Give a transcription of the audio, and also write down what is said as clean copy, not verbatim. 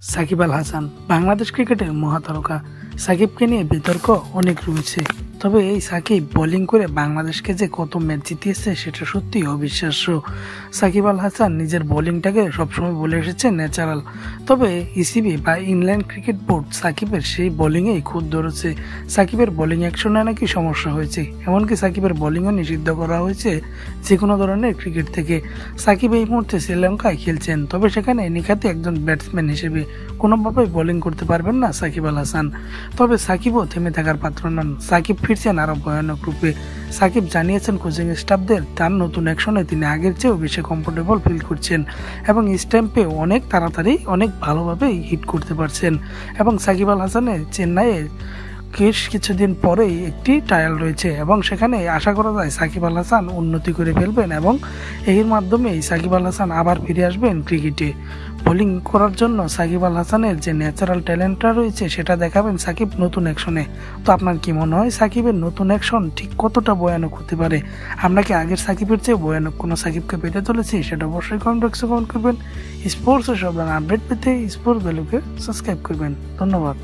সাকিব আল হাসান বাংলাদেশ ক্রিকেটের মহাতারকা। সাকিবকে নিয়ে বিতর্ক অনেক রয়েছে, তবে এই সাকিব বোলিং করে বাংলাদেশকে যে কত ম্যাচ জিতিয়েছে সেটা সত্যি অবিশ্বাস্য। সাকিব আল হাসান নিজের বোলিংটাকে সবসময় বলে এসেছে ন্যাচারাল, তবে ইসিবি বা ইংল্যান্ড ক্রিকেট বোর্ড সাকিবের সেই বোলিংয়েই খুদ ধরেছে। সাকিবের বোলিং অ্যাকশনে নাকি সমস্যা হয়েছে, এমনকি সাকিবের বোলিংও নিষিদ্ধ করা হয়েছে যে কোনো ধরনের ক্রিকেট থেকে। সাকিব এই মুহূর্তে শ্রীলঙ্কায় খেলছেন, তবে সেখানে নিখাতে একজন ব্যাটসম্যান হিসেবে কোনোভাবেই বোলিং করতে পারবেন না সাকিব আল হাসান। তবে সাকিবও থেমে থাকার পাত্র নন, সাকিব ফিরছেন আরো ভয়ানক রূপে। সাকিব জানিয়েছেন কোচিং স্টাফদের তার নতুন অ্যাকশনে তিনি আগের চেয়েও বেশি কমফোর্টেবল ফিল করছেন এবং স্ট্যাম্পে অনেক তাড়াতাড়ি অনেক ভালোভাবে হিট করতে পারছেন। এবং সাকিব আল হাসানের চেন্নাইয়ে কিছুদিন পরেই একটি ট্রায়াল রয়েছে এবং সেখানে আশা করা যায় সাকিব আল হাসান উন্নতি করে ফেলবেন এবং এর মাধ্যমেই সাকিব আল হাসান আবার ফিরে আসবেন ক্রিকেটে। বোলিং করার জন্য সাকিব আল হাসানের যে ন্যাচারাল ট্যালেন্টটা রয়েছে সেটা দেখাবেন সাকিব নতুন অ্যাকশনে। তো আপনার কি মনে হয় সাকিবের নতুন অ্যাকশন ঠিক কতটা ভয়ানক হতে পারে? আমরা কি আগের সাকিবের চেয়ে ভয়ানক কোনো সাকিবকে পেতে চলেছি? সেটা অবশ্যই কমেন্ট বক্সে কমেন্ট করবেন। স্পোর্টসের সব আপডেট পেতে স্পোর্টস ভ্যালুকে সাবস্ক্রাইব করবেন। ধন্যবাদ।